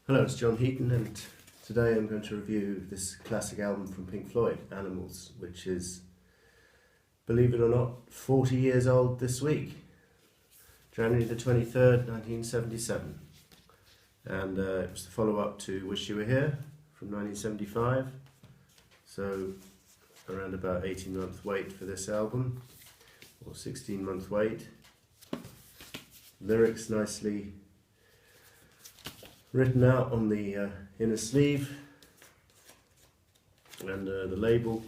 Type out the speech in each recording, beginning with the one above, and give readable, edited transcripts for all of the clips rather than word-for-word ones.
Hello, it's John Heaton, and today I'm going to review this classic album from Pink Floyd, Animals, which is, believe it or not, 40 years old this week, January the 23rd, 1977. And it was the follow-up to Wish You Were Here from 1975, so around about 18-month wait for this album, or 16-month wait. Lyrics nicely written out on the inner sleeve, and the label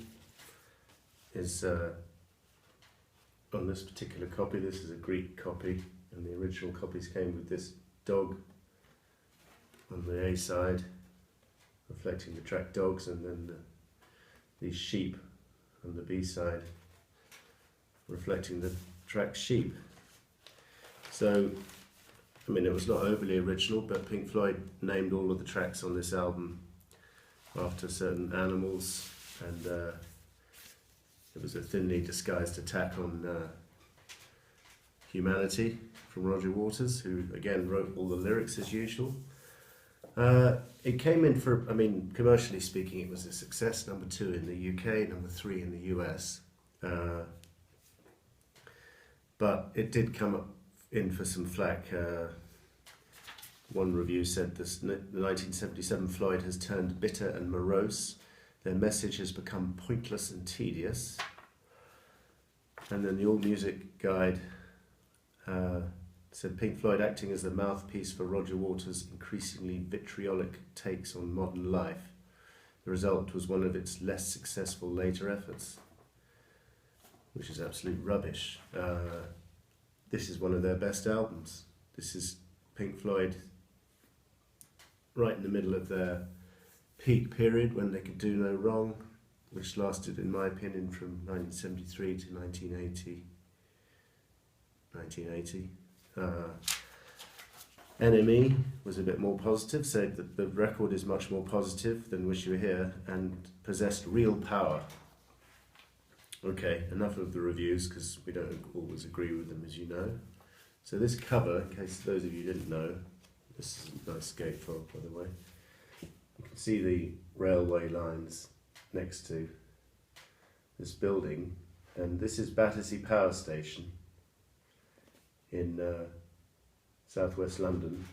is on this particular copy. This is a Greek copy, and the original copies came with this dog on the A side, reflecting the track Dogs, and then these sheep on the B side, reflecting the track Sheep. So, I mean, it was not overly original, but Pink Floyd named all of the tracks on this album after certain animals, and it was a thinly disguised attack on humanity from Roger Waters, who again wrote all the lyrics as usual. It came in for, I mean, commercially speaking, it was a success, number 2 in the UK, number 3 in the US. But it did come up in for some flack. One review said this: the 1977 Floyd has turned bitter and morose. Their message has become pointless and tedious. And then the All Music Guide said Pink Floyd acting as the mouthpiece for Roger Waters' increasingly vitriolic takes on modern life. The result was one of its less successful later efforts, which is absolute rubbish. This is one of their best albums. This is Pink Floyd right in the middle of their peak period when they could do no wrong, which lasted, in my opinion, from 1973 to 1980. NME was a bit more positive, said that the record is much more positive than Wish You Were Here and possessed real power. Okay, enough of the reviews, because we don't always agree with them, as you know. So this cover, in case those of you didn't know, this is a nice gatefold, by the way. You can see the railway lines next to this building, and this is Battersea Power Station in southwest London.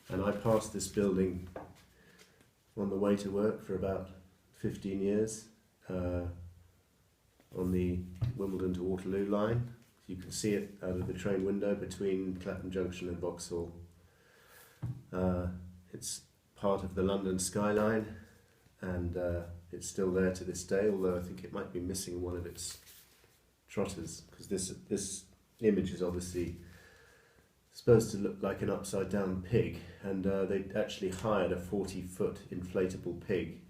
And I passed this building on the way to work for about 15 years. On the Wimbledon to Waterloo line. You can see it out of the train window between Clapham Junction and Vauxhall. It's part of the London skyline, and it's still there to this day, although I think it might be missing one of its trotters, because this image is obviously supposed to look like an upside down pig, and they actually hired a 40-foot inflatable pig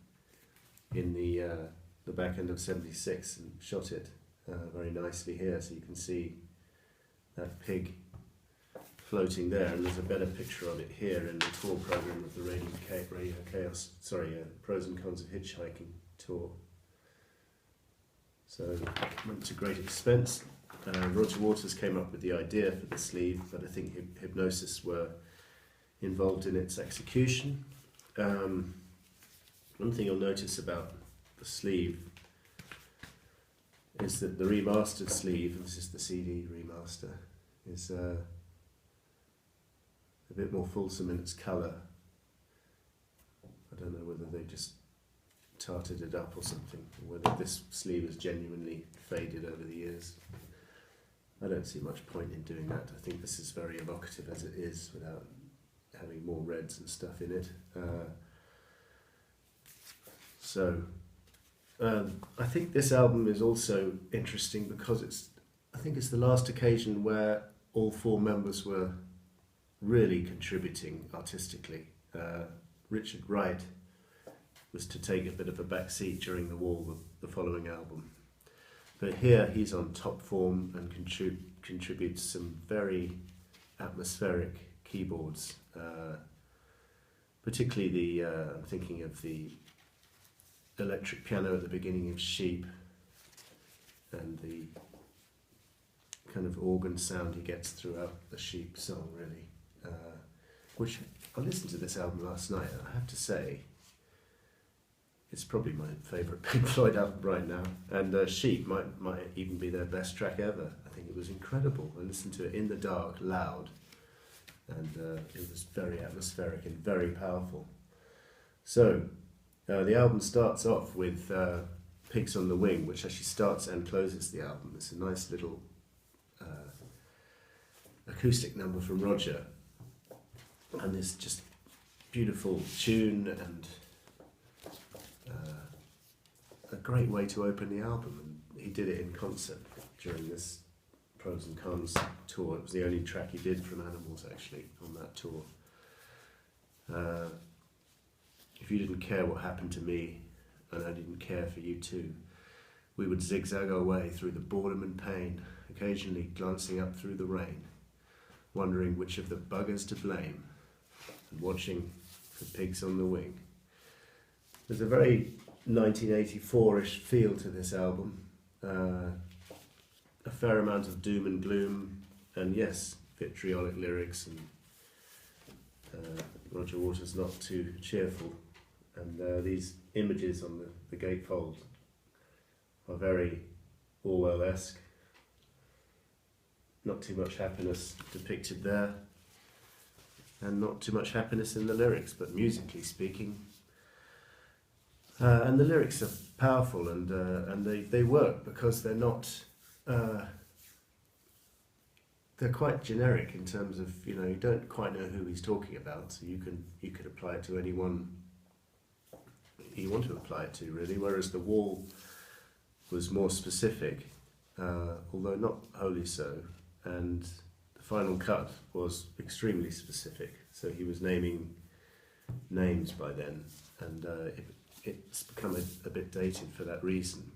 in the back end of 76 and shot it very nicely here, so you can see that pig floating there, and there's a better picture of it here in the tour program of the Pros and Cons of Hitchhiking tour. So went to great expense. Roger Waters came up with the idea for the sleeve, but I think Hypnosis were involved in its execution. One thing you'll notice about the sleeve is that the remastered sleeve, and this is the CD remaster, is a bit more fulsome in its colour. I don't know whether they just tarted it up or something, or whether this sleeve has genuinely faded over the years. I don't see much point in doing that. I think this is very evocative as it is, without having more reds and stuff in it. I think this album is also interesting because I think it's the last occasion where all 4 members were really contributing artistically. Richard Wright was to take a bit of a back seat during the Wall, the following album. But here he's on top form and contributes some very atmospheric keyboards, particularly I'm thinking of the electric piano at the beginning of Sheep, and the kind of organ sound he gets throughout the Sheep song, really, which I listened to this album last night, and I have to say, it's probably my favourite Pink Floyd album right now. And Sheep might even be their best track ever. I think it was incredible. I listened to it in the dark, loud, and it was very atmospheric and very powerful. So, the album starts off with Pigs on the Wing, which actually starts and closes the album. It's a nice little acoustic number from Roger, and this just beautiful tune and a great way to open the album. And he did it in concert during this Pros and Cons tour. It was the only track he did from Animals actually on that tour. If you didn't care what happened to me, and I didn't care for you too, we would zigzag our way through the boredom and pain, occasionally glancing up through the rain, wondering which of the buggers to blame, and watching for pigs on the wing. There's a very 1984-ish feel to this album, a fair amount of doom and gloom, and yes, vitriolic lyrics, and Roger Waters not too cheerful, and these images on the gatefold are very Orwell-esque. Not too much happiness depicted there, and not too much happiness in the lyrics, but musically speaking. And the lyrics are powerful, and they work because they're not. They're quite generic in terms of, you don't quite know who he's talking about, so you could apply it to anyone you want to apply it to, really. Whereas The Wall was more specific, although not wholly so, and The Final Cut was extremely specific. So he was naming names by then, and it's become a bit dated for that reason,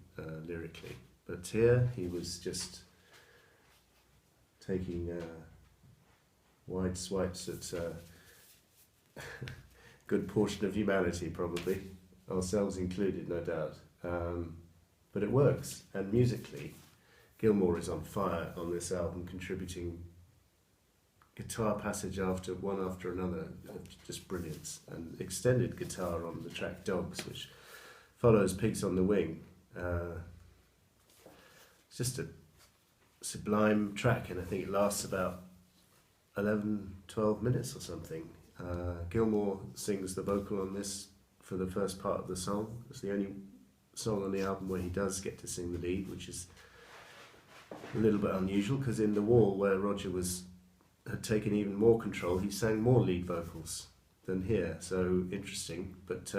lyrically. But here he was just taking wide swipes at a good portion of humanity, probably, ourselves included, no doubt. But it works, and musically, Gilmour is on fire on this album, contributing guitar passage after another, just brilliance, and extended guitar on the track Dogs, which follows Pigs on the Wing. It's just a sublime track, and I think it lasts about 11-12 minutes or something. Gilmour sings the vocal on this for the first part of the song. It's the only song on the album where he does get to sing the lead, which is a little bit unusual, because in The Wall, where Roger had taken even more control, he sang more lead vocals than here. So interesting, but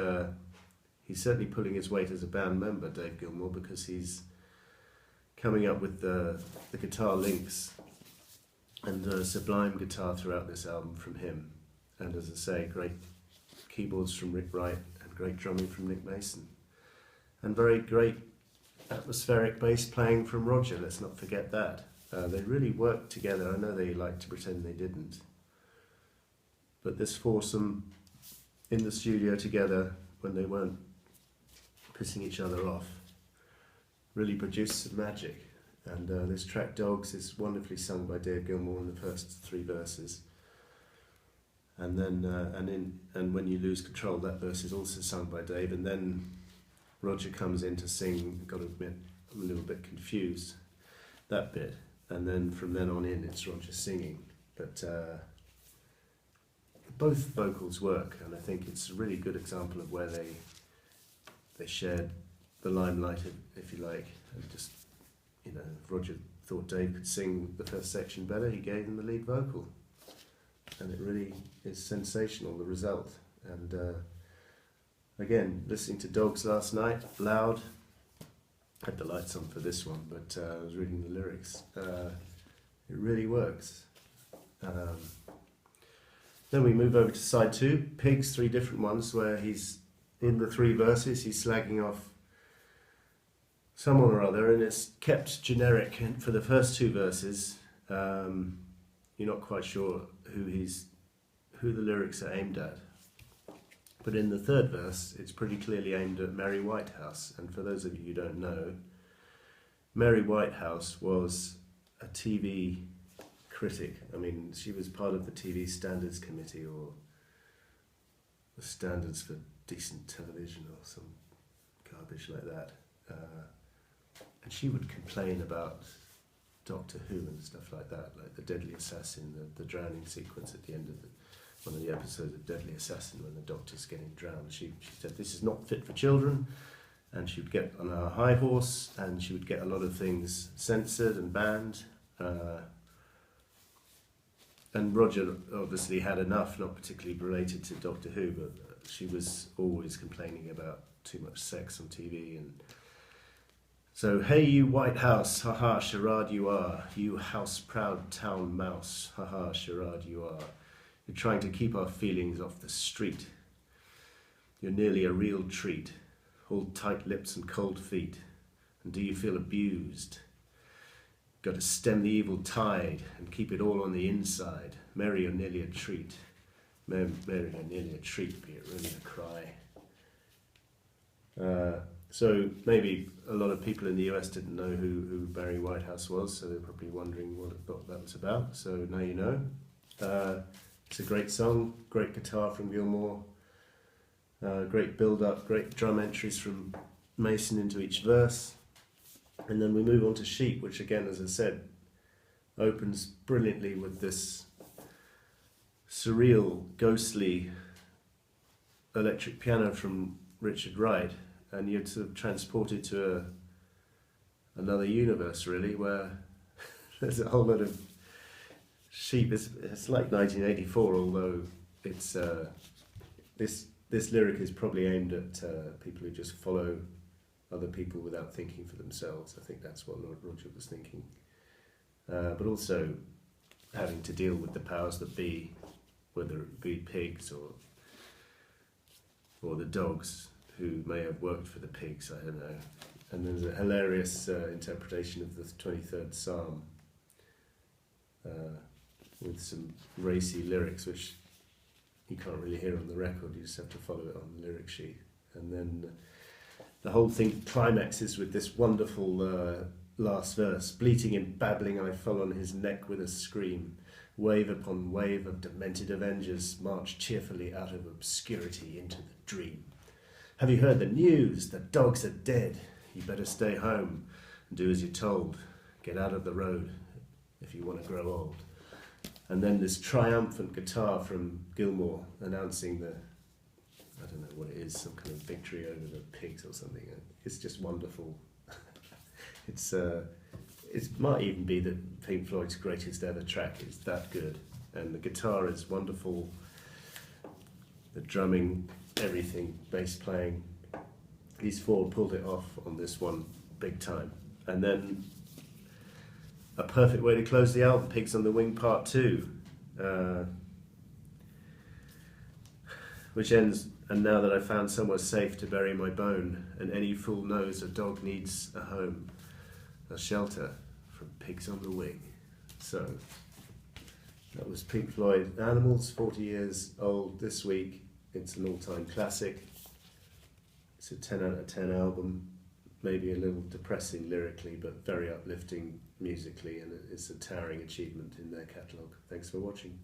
he's certainly pulling his weight as a band member, Dave Gilmour, because he's coming up with the guitar links and sublime guitar throughout this album from him. And as I say, great keyboards from Rick Wright and great drumming from Nick Mason. And very great atmospheric bass playing from Roger, let's not forget that. They really worked together. I know they like to pretend they didn't. But this foursome in the studio together when they weren't pissing each other off really produced some magic. And this track Dogs is wonderfully sung by Dave Gilmour in the first three verses. And then and When You Lose Control, that verse is also sung by Dave, and then Roger comes in to sing. Got to admit, I'm a little bit confused, that bit. And then from then on in, it's Roger singing. But both vocals work, and I think it's a really good example of where they shared the limelight, if you like. And just, if Roger thought Dave could sing the first section better, he gave him the lead vocal. And it really is sensational, the result. And again, listening to Dogs last night, loud. Had the lights on for this one, but I was reading the lyrics. It really works. Then we move over to side two, Pigs, three different ones, where he's, in the three verses, he's slagging off someone or other, and it's kept generic. And for the first two verses, you're not quite sure who the lyrics are aimed at. But in the third verse, it's pretty clearly aimed at Mary Whitehouse. And for those of you who don't know, Mary Whitehouse was a TV critic. I mean, she was part of the TV Standards Committee, or the standards for decent television or some garbage like that. And she would complain about Doctor Who and stuff like that, like the Deadly Assassin, the drowning sequence at the end of one of the episodes of Deadly Assassin when the Doctor's getting drowned. She said, this is not fit for children, and she would get on a high horse and she would get a lot of things censored and banned. And Roger obviously had enough, not particularly related to Doctor Who, but she was always complaining about too much sex on TV. And so, hey you White House, haha, charade you are. You house-proud town mouse, haha, charade you are. You're trying to keep our feelings off the street. You're nearly a real treat. Hold tight lips and cold feet. And do you feel abused? Got to stem the evil tide and keep it all on the inside. Mary, you're nearly a treat. Mary, you're nearly a treat, be it really a cry. So maybe a lot of people in the US didn't know who Barry Whitehouse was, so they're probably wondering what that was about. So now you know. It's a great song, great guitar from Gilmour, great build-up, great drum entries from Mason into each verse. And then we move on to Sheep, which again, as I said, opens brilliantly with this surreal, ghostly electric piano from Richard Wright, and you're sort of transported to another universe, really, where there's a whole lot of sheep. It's like 1984, although it's this lyric is probably aimed at people who just follow other people without thinking for themselves. I think that's what Lord Roger was thinking. But also having to deal with the powers that be, whether it be pigs or the dogs who may have worked for the pigs, I don't know. And there's a hilarious interpretation of the 23rd Psalm with some racy lyrics, which you can't really hear on the record, you just have to follow it on the lyric sheet. And then the whole thing climaxes with this wonderful last verse. Bleating and babbling I fell on his neck with a scream. Wave upon wave of demented avengers march cheerfully out of obscurity into the dream. Have you heard the news? The dogs are dead. You better stay home and do as you're told. Get out of the road if you want to grow old. And then this triumphant guitar from Gilmour announcing I don't know what it is, some kind of victory over the pigs or something. It's just wonderful. It might even be that Pink Floyd's greatest ever track. It's that good. And the guitar is wonderful. The drumming, everything, bass playing. These four pulled it off on this one big time. And then a perfect way to close the album, Pigs on the Wing Part 2. Which ends, and now that I've found somewhere safe to bury my bone, and any fool knows a dog needs a home, a shelter from pigs on the wing. So, that was Pink Floyd, Animals, 40 years old this week. It's an all-time classic. It's a 10 out of 10 album, maybe a little depressing lyrically, but very uplifting musically, and it's a towering achievement in their catalogue. Thanks for watching.